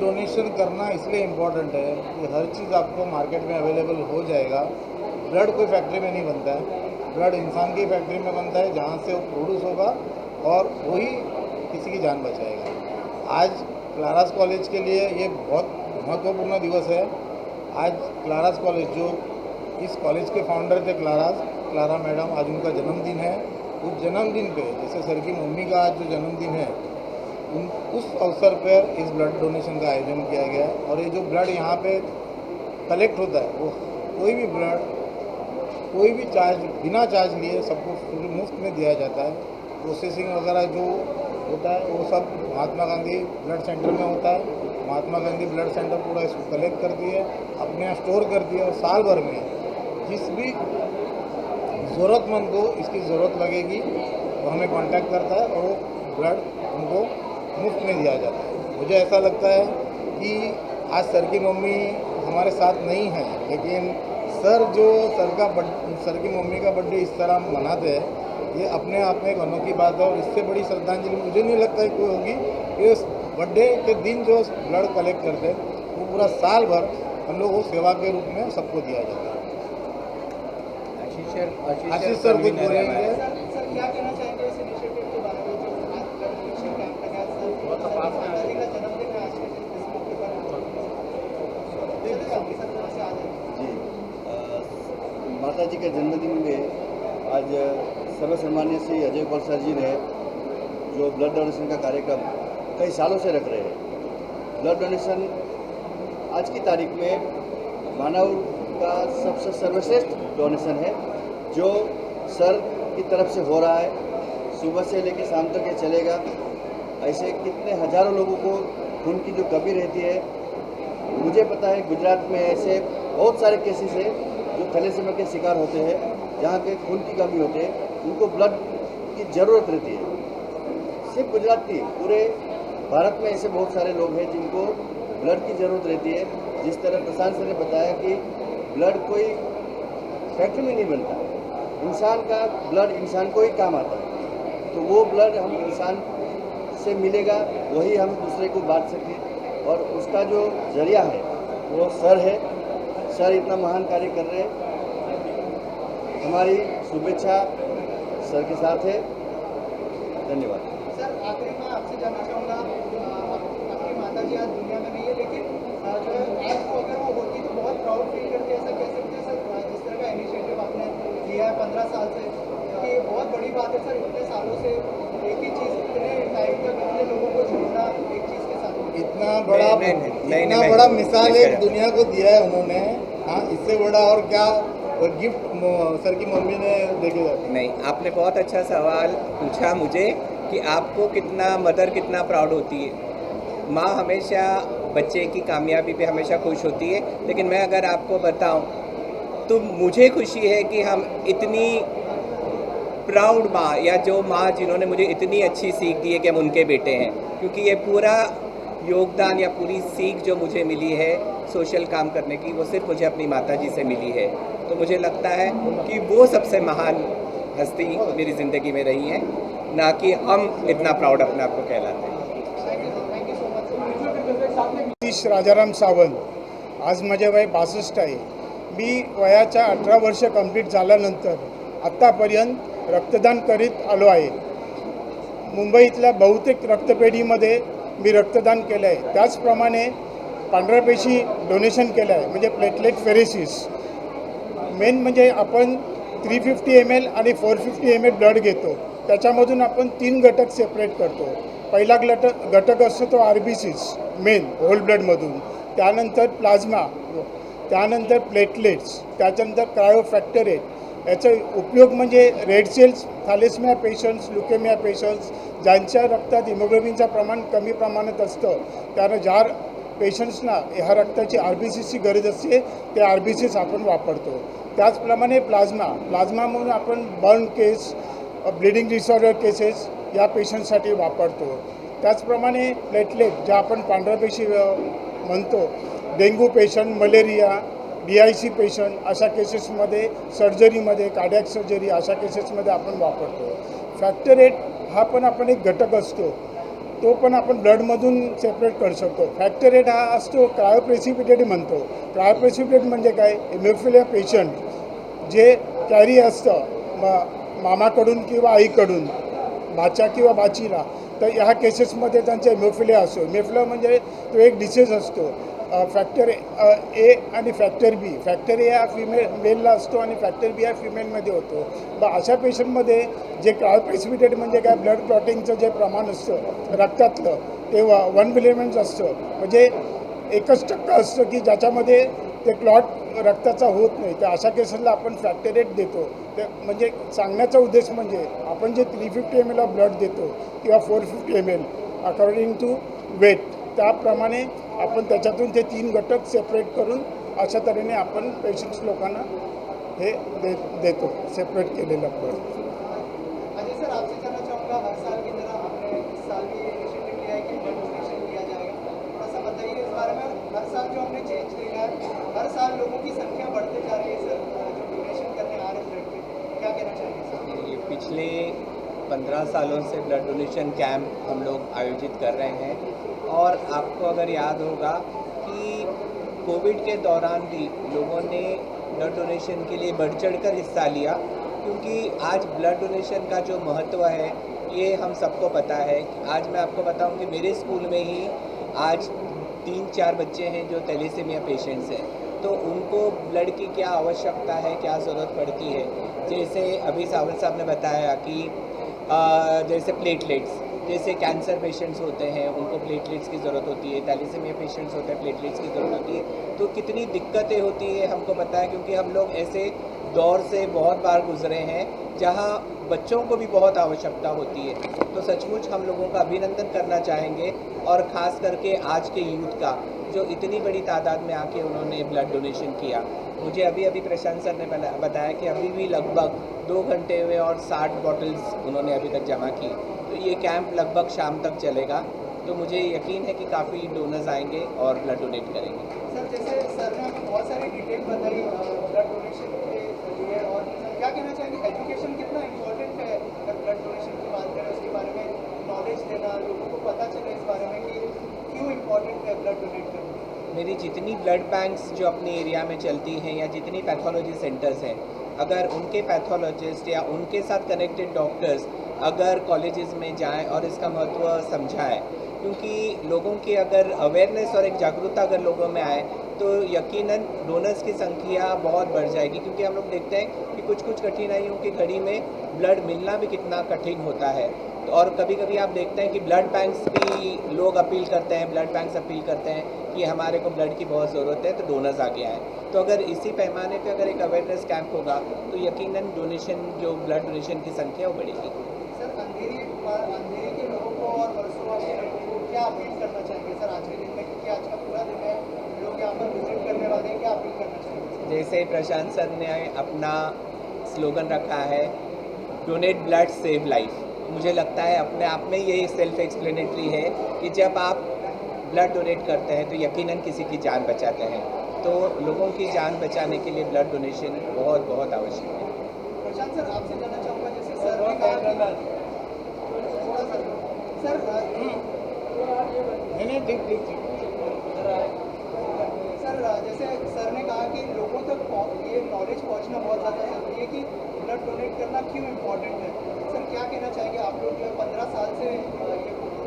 Donation करना इसलिए important है कि हर चीज़ आपको मार्केट में अवेलेबल हो जाएगा। ब्लड कोई फैक्ट्री में नहीं बनता है, ब्लड इंसान की फैक्ट्री में बनता है जहाँ से वो प्रोड्यूस होगा और वही किसी की जान बचाएगा। आज क्लारास कॉलेज के लिए ये बहुत महत्वपूर्ण दिवस है। आज क्लारास कॉलेज, जो इस कॉलेज के फाउंडर थे क्लारा मैडम, आज उनका जन्मदिन है। उस जन्मदिन पे, जैसे सर की मम्मी का आज जो जन्मदिन है, उस अवसर पर इस ब्लड डोनेशन का आयोजन किया गया। और ये जो ब्लड यहाँ पे कलेक्ट होता है, वो कोई भी ब्लड कोई भी चार्ज, बिना चार्ज लिए सबको मुफ्त में दिया जाता है। प्रोसेसिंग वगैरह जो होता है वो सब महात्मा गांधी ब्लड सेंटर में होता है। महात्मा गांधी ब्लड सेंटर पूरा इसको कलेक्ट करती है, अपने यहाँ स्टोर करती है, और साल भर में जिस भी ज़रूरतमंद को इसकी ज़रूरत लगेगी वो हमें कांटेक्ट करता है और वो ब्लड उनको मुफ्त में दिया जाता है। मुझे ऐसा लगता है कि आज सर की मम्मी हमारे साथ नहीं है, लेकिन सर की मम्मी का बर्थडे इस तरह मनाते हैं, ये अपने आप में एक अनोखी बात है। और इससे बड़ी श्रद्धांजलि मुझे नहीं लगता है कोई होगी कि उस बर्थडे के दिन जो ब्लड कलेक्ट करते हैं वो पूरा साल भर हम लोग वो सेवा के रूप में सबको दिया जाता है। आशीष सर कुछ बोलेंगे। क्या कहना चाहेंगे इस इनिशिएटिव के बारे में, जो ब्लड कैंप लगा जी, माता जी के जन्मदिन में आज सर्वसम्मान्य श्री अजय कुमार सर जी ने जो ब्लड डोनेशन का कार्यक्रम कई सालों से रख रहे हैं। ब्लड डोनेशन आज की तारीख में मानव का सबसे सर्वश्रेष्ठ डोनेशन है, जो सर की तरफ से हो रहा है। सुबह से लेकर शाम तक ये चलेगा। ऐसे कितने हजारों लोगों को खून की जो कमी रहती है, मुझे पता है गुजरात में ऐसे बहुत सारे केसेस है जो थैलेसीमिया के शिकार होते हैं, जहाँ के खून की कमी होते हैं, उनको ब्लड की ज़रूरत रहती है। सिर्फ गुजरात की, पूरे भारत में ऐसे बहुत सारे लोग हैं जिनको ब्लड की ज़रूरत रहती है। जिस तरह प्रशांत सर ने बताया कि ब्लड कोई फैक्ट्री में नहीं बनता, इंसान का ब्लड इंसान को ही काम आता है। तो वो ब्लड हम इंसान से मिलेगा, वही हम दूसरे को बांट सकें, और उसका जो जरिया है वो सर है। सर इतना महान कार्य कर रहे हैं, हमारी शुभेच्छा सर के साथ है। धन्यवाद। सर, आखिरी में आपसे जानना चाहूँगा, आपकी माता जी आज दुनिया में नहीं है, लेकिन जो है आज अगर वो होती तो बहुत प्राउड फील करते, ऐसा कह सकते हैं सर। जिस तरह का इनिशिएटिव आपने लिया है 15 साल से, कि बहुत बड़ी बात है सर। इतने सालों से एक ही चीज़, इतने टाइम तक इतने लोगों को जोड़ना एक चीज़ के साथ, इतना बड़ा मिसाल एक दुनिया को दिया है उन्होंने। हाँ, इससे बड़ा और क्या गिफ्ट सर की मम्मी ने देके जाती। नहीं, आपने बहुत अच्छा सवाल पूछा मुझे कि आपको कितना, मदर कितना प्राउड होती है। माँ हमेशा बच्चे की कामयाबी पे हमेशा खुश होती है, लेकिन मैं अगर आपको बताऊं तो मुझे खुशी है कि हम इतनी प्राउड माँ, या जो माँ जिन्होंने मुझे इतनी अच्छी सीख दी है कि हम उनके बेटे हैं। क्योंकि ये पूरा योगदान या पूरी सीख जो मुझे मिली है सोशल काम करने की, वो सिर्फ मुझे अपनी माताजी से मिली है। तो मुझे लगता है कि वो सबसे महान हस्ती मेरी ज़िंदगी में रही है, ना कि हम इतना प्राउड अपने आप को कहलाते हैं। Thank you so much. Satish Rajaram Sawant. आज माझे वय 62 आहे. मी वयाच्या 18 वर्ष कंप्लीट झाल्यानंतर आत्तापर्यंत रक्तदान करीत आलो आहे. मुंबईतल्या बहुतेक रक्तपेढीमध्ये मी रक्तदान केलं आहे. त्याचप्रमाणे पांढऱ्या पेशी डोनेशन केलं आहे, म्हणजे प्लेटलेट फेरेसिस. मेन म्हणजे आपण 350 ml आणि 450 ml ब्लड घेतो. त्याच्यामधून आपण 3 घटक सेपरेट करतो. पहिला घटक असतो तो RBCs मेन होल ब्लडमधून, त्यानंतर प्लाझ्मा, त्यानंतर प्लेटलेट्स, त्याच्यानंतर क्रायोफॅक्टरेट. याचा उपयोग म्हणजे red cells, thalassaemia patients, leukaemia patients ज्यांच्या रक्तात हिमोग्लोबिनचं प्रमाण कमी प्रमाणात असतं, त्यानं ज्या पेशंट्सना ह्या रक्ताची RBCची गरज असते ते RBCs आपण वापरतो. त्याचप्रमाणे प्लाझ्मामधून आपण burn case, bleeding disorder cases या पेशंटसाठी वापरतो. त्याचप्रमाणे प्लेटलेट ज्या आपण पांढऱ्या पेशी म्हणतो, dengue patient, malaria, DIC patient अशा केसेसमध्ये, सर्जरीमध्ये, कार्डियक सर्जरी अशा केसेसमध्ये आपण वापरतो. फॅक्टर 8 हा पण आपण एक घटक असतो, तो पण आपण ब्लडमधून सेपरेट करू शकतो. फॅक्टर 8 हा असतो क्रायोप्रेसिपिटेट म्हणतो. क्रायोप्रेसिपिटेट म्हणजे काय, हिमोफिलिया पेशंट जे कॅरी असतं मामाकडून किंवा आईकडून, भाच्या किंवा बाचीला, तर ह्या केसेसमध्ये त्यांचा हिमोफिलिया असतो. हिमोफिलिया म्हणजे तो एक डिसीज असतो. फॅक्टर A आणि फॅक्टर B. फॅक्टर A हा मेलला असतो आणि फॅक्टर B हा फिमेलमध्ये होतो. मग अशा पेशंटमध्ये जे क्रायोप्रेसिपिटेट म्हणजे काय, ब्लड क्लॉटिंगचं जे प्रमाण असतं रक्तातलं ते 1 मिलीमीटर असतं, म्हणजे 1% असतं की ज्याच्यामध्ये ते क्लॉट रक्ताचा होत नाही. तर अशा केसेसला आपण फॅक्टर 8 देतो. ते म्हणजे सांगण्याचा उद्देश म्हणजे आपण जे 350 ml ऑफ ब्लड देतो किंवा 450 ml अकॉर्डिंग टू वेट, त्याप्रमाणे आपण त्याच्यातून ते 3 घटक सेपरेट करून अशा तऱ्हेने आपण पेशंट्स लोकांना हे देतो सेपरेट केलेलं ब्लड. अजय सर, आपसे जानना चाहूँगा, हर साल की तरह आपने इस साल भी इनिशिएटिव लिया है कि ब्लड डोनेशन किया जाएगा. थोड़ा सा बताइए इस बारे में. हर साल जो हमने चेंज लिया है, हर साल लोगों की संख्या बढ़ते जा रही है सर, जो डोनेशन करने आ रहे हैं ब्लड के, क्या कहना चाहेंगे सर? ये पिछले 15 सालों से ब्लड डोनेशन कैंप हम लोग आयोजित कर रहे हैं, और आपको अगर याद होगा कि कोविड के दौरान भी लोगों ने ब्लड डोनेशन के लिए बढ़ चढ़कर हिस्सा लिया, क्योंकि आज ब्लड डोनेशन का जो महत्व है ये हम सबको पता है. आज मैं आपको बताऊं कि मेरे स्कूल में ही आज 3-4 बच्चे हैं जो थैलेसेमिया पेशेंट्स हैं, तो उनको ब्लड की क्या आवश्यकता है, क्या ज़रूरत पड़ती है. जैसे अभी सावल साहब ने बताया कि जैसे प्लेटलेट्स, जैसे कैंसर पेशेंट्स होते हैं उनको प्लेटलेट्स की ज़रूरत होती है, थैलेसेमिया पेशेंट्स होते हैं प्लेटलेट्स की ज़रूरत होती है. तो कितनी दिक्कतें होती है हमको पता है, क्योंकि हम लोग ऐसे दौर से बहुत बार गुजरे हैं जहां बच्चों को भी बहुत आवश्यकता होती है. तो सचमुच हम लोगों का अभिनंदन करना चाहेंगे, और ख़ास करके आज के यूथ का जो इतनी बड़ी तादाद में आके उन्होंने ब्लड डोनेशन किया. मुझे अभी प्रशांत सर ने बताया कि अभी भी लगभग 2 घंटे में और 60 बॉटल्स उन्होंने अभी तक जमा की. तो ये कैंप लगभग शाम तक चलेगा, तो मुझे यकीन है कि काफ़ी डोनर्स आएंगे और ब्लड डोनेट करेंगे. सर, जैसे सर ने हमें बहुत सारी डिटेल बताई ब्लड डोनेशन के लिए, और क्या कहना चाहेंगे, एजुकेशन कितना इम्पोर्टेंट है अगर ब्लड डोनेशन की बात करें, उसके बारे में नॉलेज देना, लोगों को पता चले इस बारे में कि क्यों इम्पोर्टेंट है ब्लड डोनेट करना. मेरी जितनी ब्लड बैंक्स जो अपनी एरिया में चलती हैं या जितनी पैथोलॉजी सेंटर्स हैं, अगर उनके पैथोलॉजिस्ट या उनके साथ कनेक्टेड डॉक्टर्स अगर कॉलेजेस में जाएं और इसका महत्व समझाएं, क्योंकि लोगों की अगर अवेयरनेस और एक जागरूकता अगर लोगों में आए तो यकीनन डोनर्स की संख्या बहुत बढ़ जाएगी. क्योंकि हम लोग देखते हैं कि कुछ कठिनाइयों की घड़ी में ब्लड मिलना भी कितना कठिन होता है. तो और कभी कभी आप देखते हैं कि ब्लड बैंक्स भी लोग अपील करते हैं, ब्लड बैंक्स अपील करते हैं कि हमारे को ब्लड की बहुत ज़रूरत है, तो डोनर्स आगे आएँ. तो अगर इसी पैमाने पे अगर एक अवेयरनेस कैंप होगा तो यकीनन डोनेशन जो ब्लड डोनेशन की संख्या वो बढ़ेगी. सर, अंधेरी के लोगों को और वर्षों के लोगों को क्या अपील करना चाहेंगे सर आज के दिन में, क्योंकि आज का पूरा दिन है, लोग यहाँ पर विजिट करने वाले हैं, क्या अपील करना चाहेंगे? जैसे प्रशांत सर ने अपना स्लोगन रखा है, डोनेट ब्लड सेव लाइफ. मुझे लगता है अपने आप में ये सेल्फ एक्सप्लेनेटरी है कि जब आप ब्लड डोनेट करते हैं तो यकीनन किसी की जान बचाते हैं। तो लोगों की जान बचाने के लिए ब्लड डोनेशन बहुत बहुत आवश्यक है। प्रशांत सर, आपसे जानना चाहूँगा, जैसे सर ने कहा कि सर नहीं ठीक ठीक ठीक सर जैसे सर ने कहा कि लोगों तक ये नॉलेज पहुंचना बहुत ज़्यादा ज़रूरी है कि ब्लड डोनेट करना क्यों इम्पोर्टेंट है। सर क्या कहना चाहेंगे आप लोग जो 15 साल से ये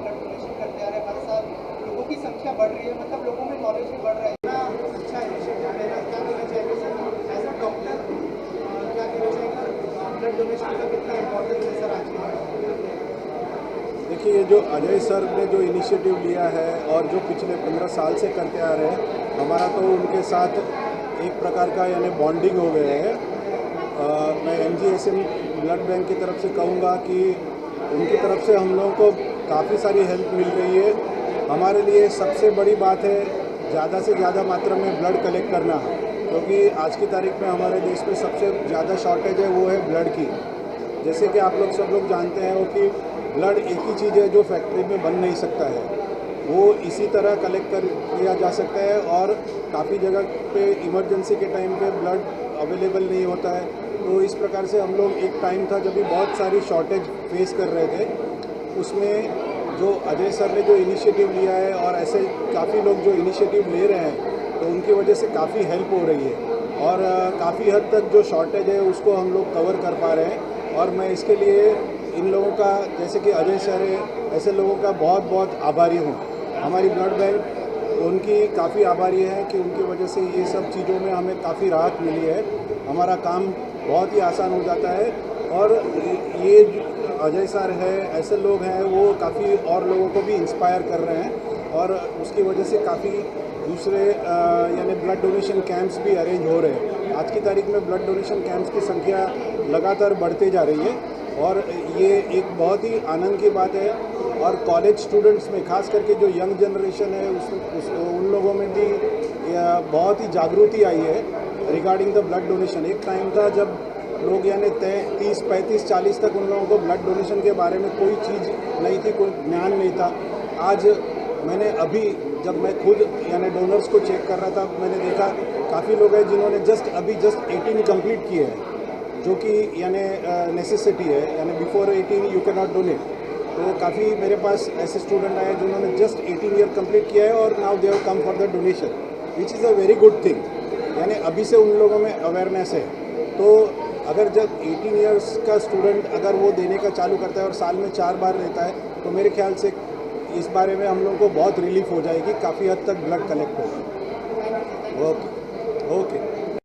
ब्लड डोनेशन करते आ रहे हैं, हर साल लोगों की संख्या बढ़ रही है, मतलब लोगों में नॉलेज भी बढ़ रहा है, इतना अच्छा इनिशिएटिव लेना, क्या कहना चाहेंगे सर एज अ डॉक्टर, क्या कहना चाहेंगे ब्लड डोनेशन का कितना इम्पोर्टेंस है सर आज की? देखिए, ये जो अजय सर ने जो इनिशिएटिव लिया है और जो पिछले 15 साल से करते आ रहे हैं, हमारा तो उनके साथ एक प्रकार का यानी बॉन्डिंग हो गया है। मैं MGSM ब्लड बैंक की तरफ से कहूँगा कि उनकी तरफ से हम लोगों को काफ़ी सारी हेल्प मिल रही है। हमारे लिए सबसे बड़ी बात है ज़्यादा से ज़्यादा मात्रा में ब्लड कलेक्ट करना, क्योंकि आज की तारीख में हमारे देश में सबसे ज़्यादा शॉर्टेज है वो है ब्लड की। जैसे कि आप लोग सब लोग जानते हैं वो कि ब्लड एक ही चीज़ है जो फैक्ट्री में बन नहीं सकता है, वो इसी तरह कलेक्ट कर लिया जा सकता है। और काफ़ी जगह पे इमरजेंसी के टाइम पे ब्लड अवेलेबल नहीं होता है, तो इस प्रकार से हम लोग एक टाइम था जब भी बहुत सारी शॉर्टेज फेस कर रहे थे, उसमें जो अजय सर ने जो इनिशिएटिव लिया है और ऐसे काफ़ी लोग जो इनिशिएटिव ले रहे हैं, तो उनकी वजह से काफ़ी हेल्प हो रही है और काफ़ी हद तक जो शॉर्टेज है उसको हम लोग कवर कर पा रहे हैं। और मैं इसके लिए इन लोगों का, जैसे कि अजय सर है, ऐसे लोगों का बहुत बहुत आभारी हूँ। हमारी ब्लड बैंक उनकी काफ़ी आभारी है कि उनकी वजह से ये सब चीज़ों में हमें काफ़ी राहत मिली है, हमारा काम बहुत ही आसान हो जाता है। और ये अजय सर है, ऐसे लोग हैं, वो काफ़ी और लोगों को भी इंस्पायर कर रहे हैं और उसकी वजह से काफ़ी दूसरे यानी ब्लड डोनेशन कैंप्स भी अरेंज हो रहे हैं। आज की तारीख में ब्लड डोनेशन कैंप्स की संख्या लगातार बढ़ते जा रही है और ये एक बहुत ही आनंद की बात है। और कॉलेज स्टूडेंट्स में खास करके जो यंग जनरेशन है उन लोगों में भी बहुत ही जागृति आई है रिगार्डिंग द ब्लड डोनेशन। एक टाइम था जब लोग यानी 30, 35, 40 तक उन लोगों को ब्लड डोनेशन के बारे में कोई चीज़ नहीं थी, कोई ज्ञान नहीं था। आज मैंने अभी जब मैं खुद यानी डोनर्स को चेक कर रहा था, मैंने देखा काफ़ी लोग हैं जिन्होंने जस्ट 18 कंप्लीट किए हैं, जो कि यानी नेसेसिटी है, यानी before 18 you can not donate. तो काफ़ी मेरे पास ऐसे स्टूडेंट आए जिन्होंने जस्ट 18 ईयर कंप्लीट किया है और now they have come for the donation, which is a very good thing. यानी अभी से उन लोगों में अवेयरनेस है। तो अगर जब 18 ईयर्स का स्टूडेंट अगर वो देने का चालू करता है और साल में 4 बार देता है, तो मेरे ख्याल से इस बारे में हम लोगों को बहुत रिलीफ हो जाएगी, काफ़ी हद तक ब्लड कलेक्ट होगा। Okay okay.